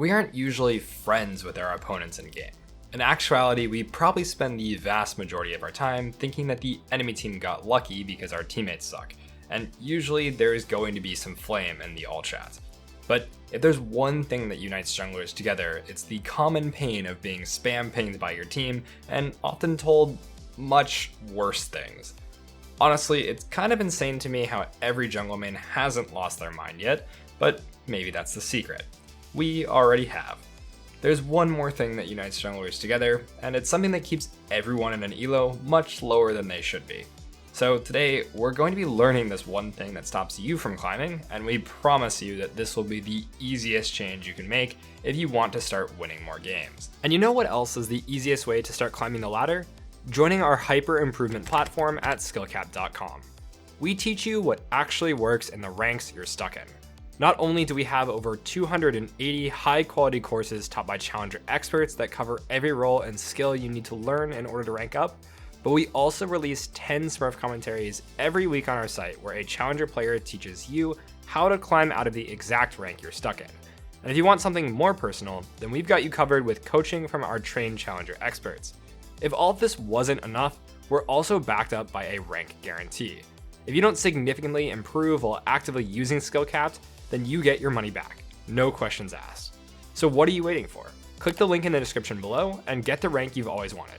We aren't usually friends with our opponents in game. In actuality, we probably spend the vast majority of our time thinking that the enemy team got lucky because our teammates suck, and usually there's going to be some flame in the all chat. But if there's one thing that unites junglers together, it's the common pain of being spam pinged by your team and often told much worse things. Honestly, it's kind of insane to me how every jungle main hasn't lost their mind yet, but maybe that's the secret. We already have. There's one more thing that unites junglers together, and it's something that keeps everyone in an elo much lower than they should be. So today, we're going to be learning this one thing that stops you from climbing, and we promise you that this will be the easiest change you can make if you want to start winning more games. And you know what else is the easiest way to start climbing the ladder? Joining our hyper improvement platform at skillcapped.com. We teach you what actually works in the ranks you're stuck in. Not only do we have over 280 high quality courses taught by Challenger experts that cover every role and skill you need to learn in order to rank up, but we also release 10 Smurf commentaries every week on our site where a Challenger player teaches you how to climb out of the exact rank you're stuck in. And if you want something more personal, then we've got you covered with coaching from our trained Challenger experts. If all of this wasn't enough, we're also backed up by a rank guarantee. If you don't significantly improve while actively using Skillcapped, then you get your money back, no questions asked. So what are you waiting for? Click the link in the description below and get the rank you've always wanted.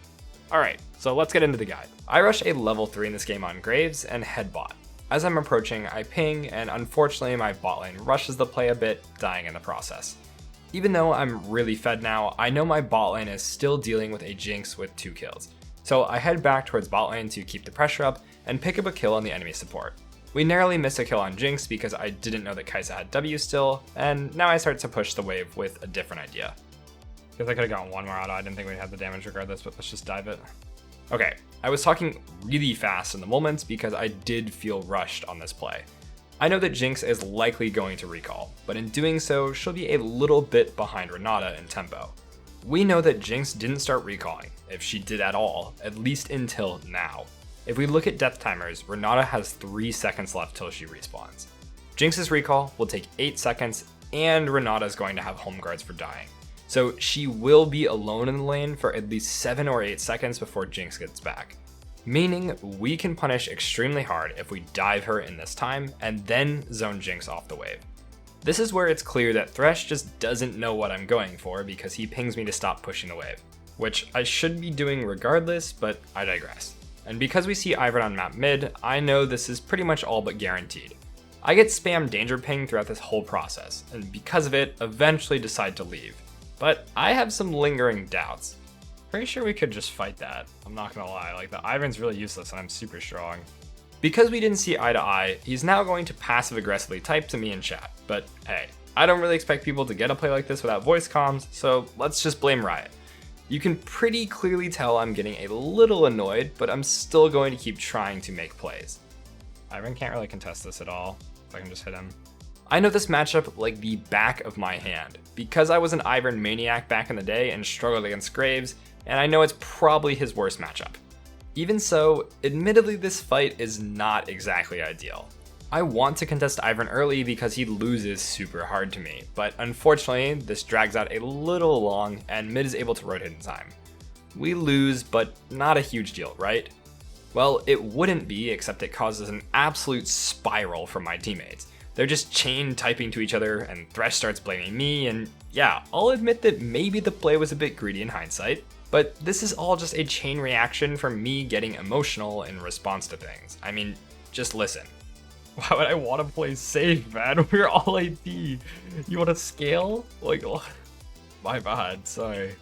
Alright, so let's get into the guide. I rush a level 3 in this game on Graves and head bot. As I'm approaching, I ping, and unfortunately my bot lane rushes the play a bit, dying in the process. Even though I'm really fed now, I know my bot lane is still dealing with a Jinx with 2 kills. So I head back towards bot lane to keep the pressure up and pick up a kill on the enemy support. We narrowly miss a kill on Jinx because I didn't know that Kai'Sa had W still, and now I start to push the wave with a different idea. Because I could have gotten one more auto, I didn't think we'd have the damage regardless, but let's just dive it. Okay, I was talking really fast in the moment because I did feel rushed on this play. I know that Jinx is likely going to recall, but in doing so, she'll be a little bit behind Renata in tempo. We know that Jinx didn't start recalling, if she did at all, at least until now. If we look at death timers, Renata has 3 seconds left till she respawns. Jinx's recall will take 8 seconds, and Renata is going to have home guards for dying. So she will be alone in the lane for at least 7 or 8 seconds before Jinx gets back. Meaning we can punish extremely hard if we dive her in this time and then zone Jinx off the wave. This is where it's clear that Thresh just doesn't know what I'm going for because he pings me to stop pushing the wave, which I should be doing regardless, but I digress. And because we see Ivern on map mid, I know this is pretty much all but guaranteed. I get spam danger ping throughout this whole process, and because of it, eventually decide to leave. But I have some lingering doubts. Pretty sure we could just fight that, I'm not gonna lie, like the Ivern's really useless and I'm super strong. Because we didn't see eye to eye, he's now going to passive aggressively type to me in chat, but hey, I don't really expect people to get a play like this without voice comms, so let's just blame Riot. You can pretty clearly tell I'm getting a little annoyed, but I'm still going to keep trying to make plays. Ivern can't really contest this at all, if I can just hit him. I know this matchup like the back of my hand, because I was an Ivern maniac back in the day and struggled against Graves, and I know it's probably his worst matchup. Even so, admittedly this fight is not exactly ideal. I want to contest Ivern early because he loses super hard to me, but unfortunately this drags out a little long and mid is able to rotate in time. We lose, but not a huge deal, right? Well, it wouldn't be, except it causes an absolute spiral from my teammates. They're just chain typing to each other and Thresh starts blaming me, and yeah, I'll admit that maybe the play was a bit greedy in hindsight, but this is all just a chain reaction from me getting emotional in response to things. I mean, just listen. Why would I want to play safe, man? We're all AD. You want to scale? Like, oh, my bad, sorry.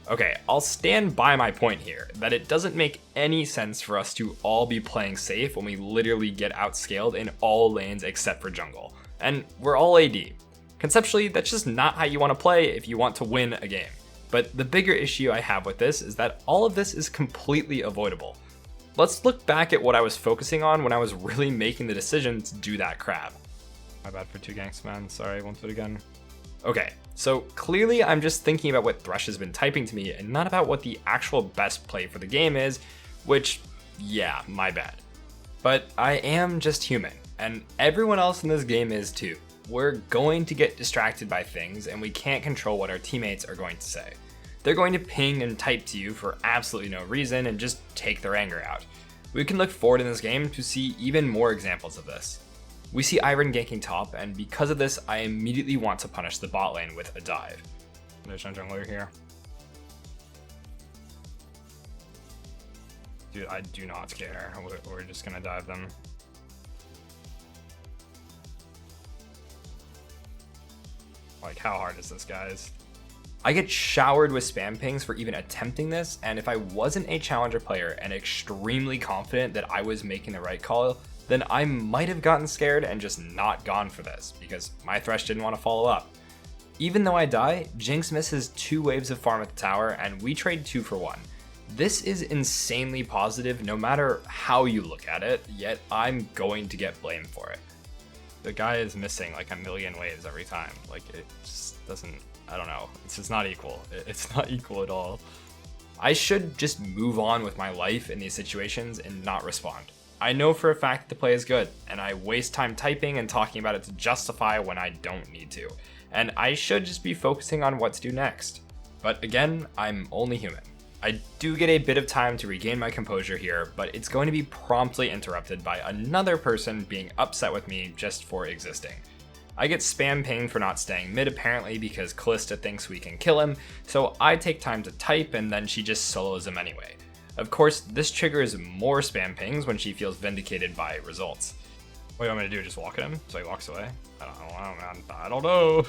Okay, I'll stand by my point here, that it doesn't make any sense for us to all be playing safe when we literally get outscaled in all lanes except for jungle. And we're all AD. Conceptually, that's just not how you want to play if you want to win a game. But the bigger issue I have with this is that all of this is completely avoidable. Let's look back at what I was focusing on when I was really making the decision to do that crab. My bad for 2 ganks, man. Sorry, won't do it again. Okay, so clearly I'm just thinking about what Thresh has been typing to me and not about what the actual best play for the game is, which, yeah, my bad. But I am just human, and everyone else in this game is too. we're going to get distracted by things and we can't control what our teammates are going to say. They're going to ping and type to you for absolutely no reason and just take their anger out. We can look forward in this game to see even more examples of this. We see Ivern ganking top, and because of this, I immediately want to punish the bot lane with a dive. There's no jungler here. Dude, I do not care. We're just gonna dive them. Like, how hard is this, guys? I get showered with spam pings for even attempting this, and if I wasn't a challenger player and extremely confident that I was making the right call, then I might have gotten scared and just not gone for this, because my Thresh didn't want to follow up. Even though I die, Jinx misses 2 waves of farm at the tower, and we trade 2 for 1. This is insanely positive no matter how you look at it, yet I'm going to get blamed for it. The guy is missing like a million waves every time. Like, it just doesn't, I don't know. It's just not equal. It's not equal at all. I should just move on with my life in these situations and not respond. I know for a fact that the play is good, and I waste time typing and talking about it to justify when I don't need to. And I should just be focusing on what to do next. But again, I'm only human. I do get a bit of time to regain my composure here, but it's going to be promptly interrupted by another person being upset with me just for existing. I get spam pinged for not staying mid apparently because Kalista thinks we can kill him, so I take time to type and then she just solos him anyway. Of course, this triggers more spam pings when she feels vindicated by results. What do you want me to do, just walk at him so he walks away? I don't know.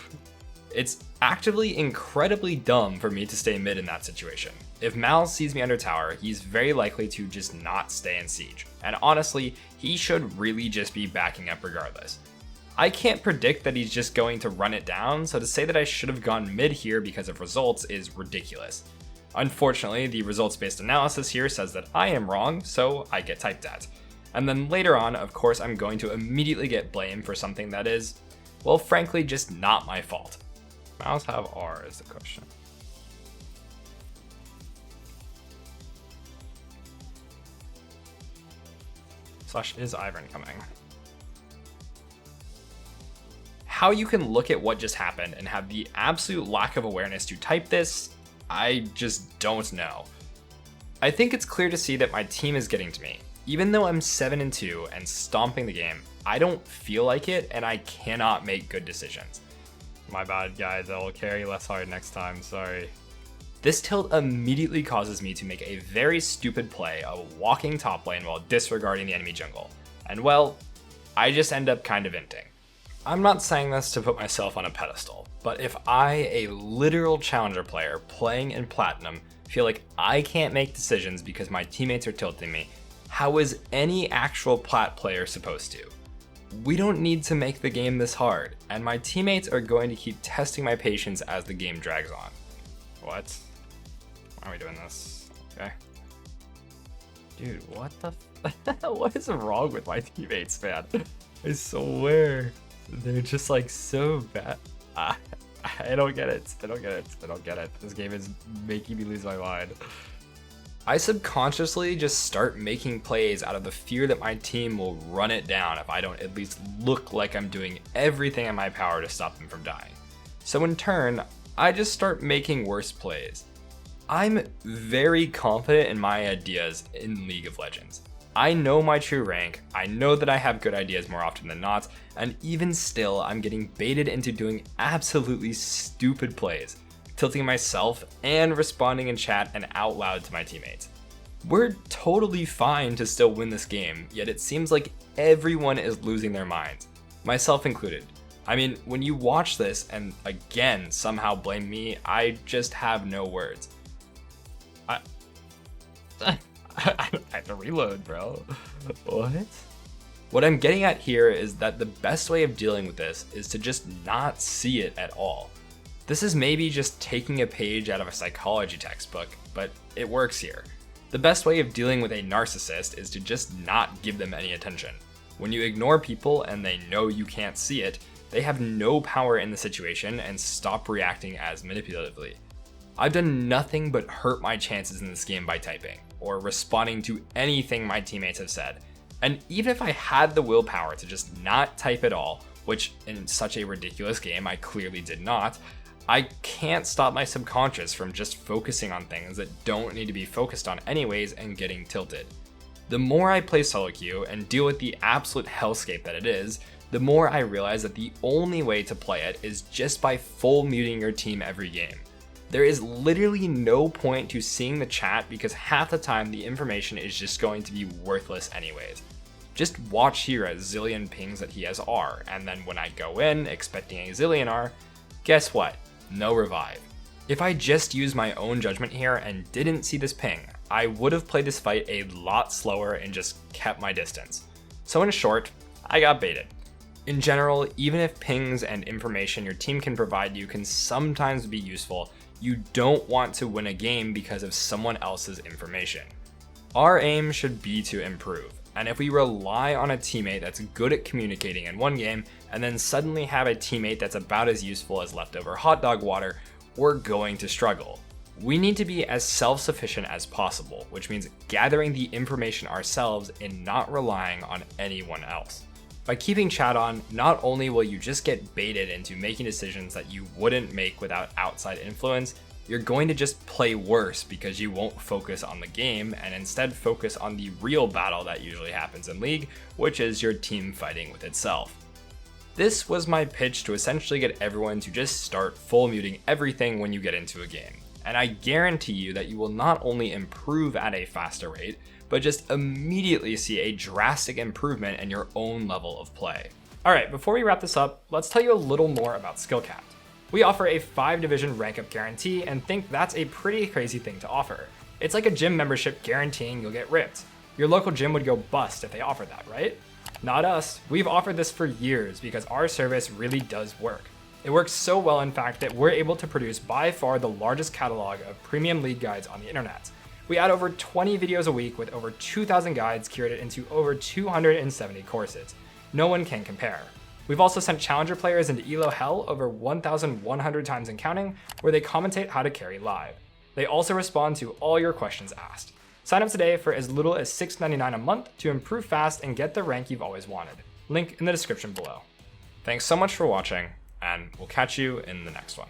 It's actively incredibly dumb for me to stay mid in that situation. If Mal sees me under tower, he's very likely to just not stay in siege. And honestly, he should really just be backing up regardless. I can't predict that he's just going to run it down, so to say that I should have gone mid here because of results is ridiculous. Unfortunately, the results-based analysis here says that I am wrong, so I get typed at. And then later on, of course, I'm going to immediately get blamed for something that is, well, frankly, just not my fault. Mouse have R is the question. Slash is Ivern coming? How you can look at what just happened and have the absolute lack of awareness to type this, I just don't know. I think it's clear to see that my team is getting to me. Even though I'm 7-2 and stomping the game, I don't feel like it and I cannot make good decisions. My bad, guys. I will carry less hard next time. Sorry. This tilt immediately causes me to make a very stupid play of walking top lane while disregarding the enemy jungle. And well, I just end up kind of inting. I'm not saying this to put myself on a pedestal, but if I, a literal challenger player playing in Platinum, feel like I can't make decisions because my teammates are tilting me, how is any actual Plat player supposed to? We don't need to make the game this hard, and my teammates are going to keep testing my patience as the game drags on. What? Why are we doing this? Okay. Dude, what the what is wrong with my teammates, man? I swear. They're just like so bad. I don't get it. I don't get it. I don't get it. This game is making me lose my mind. I subconsciously just start making plays out of the fear that my team will run it down if I don't at least look like I'm doing everything in my power to stop them from dying. So in turn, I just start making worse plays. I'm very confident in my ideas in League of Legends. I know my true rank, I know that I have good ideas more often than not, and even still I'm getting baited into doing absolutely stupid plays, tilting myself and responding in chat and out loud to my teammates. We're totally fine to still win this game, yet it seems like everyone is losing their minds, myself included. I mean, when you watch this and again somehow blame me, I just have no words. I have to reload, bro. What? What I'm getting at here is that the best way of dealing with this is to just not see it at all. This is maybe just taking a page out of a psychology textbook, but it works here. The best way of dealing with a narcissist is to just not give them any attention. When you ignore people and they know you can't see it, they have no power in the situation and stop reacting as manipulatively. I've done nothing but hurt my chances in this game by typing, or responding to anything my teammates have said. And even if I had the willpower to just not type at all, which in such a ridiculous game I clearly did not, I can't stop my subconscious from just focusing on things that don't need to be focused on anyways and getting tilted. The more I play solo queue and deal with the absolute hellscape that it is, the more I realize that the only way to play it is just by full muting your team every game. There is literally no point to seeing the chat because half the time the information is just going to be worthless anyways. Just watch here at zillion pings that he has R, and then when I go in expecting a zillion R, guess what? No revive. If I just used my own judgment here and didn't see this ping, I would have played this fight a lot slower and just kept my distance. So in short, I got baited. In general, even if pings and information your team can provide you can sometimes be useful, you don't want to win a game because of someone else's information. Our aim should be to improve, and if we rely on a teammate that's good at communicating in one game and then suddenly have a teammate that's about as useful as leftover hot dog water, we're going to struggle. We need to be as self-sufficient as possible, which means gathering the information ourselves and not relying on anyone else. By keeping chat on, not only will you just get baited into making decisions that you wouldn't make without outside influence, you're going to just play worse because you won't focus on the game and instead focus on the real battle that usually happens in League, which is your team fighting with itself. This was my pitch to essentially get everyone to just start full muting everything when you get into a game. And I guarantee you that you will not only improve at a faster rate, but just immediately see a drastic improvement in your own level of play. Alright, before we wrap this up, let's tell you a little more about Skillcapped. We offer a 5-division rank up guarantee and think that's a pretty crazy thing to offer. It's like a gym membership guaranteeing you'll get ripped. Your local gym would go bust if they offered that, right? Not us. We've offered this for years because our service really does work. It works so well, in fact, that we're able to produce by far the largest catalog of premium league guides on the internet. We add over 20 videos a week with over 2,000 guides curated into over 270 courses. No one can compare. We've also sent challenger players into ELO Hell over 1,100 times and counting, where they commentate how to carry live. They also respond to all your questions asked. Sign up today for as little as $6.99 a month to improve fast and get the rank you've always wanted. Link in the description below. Thanks so much for watching, and we'll catch you in the next one.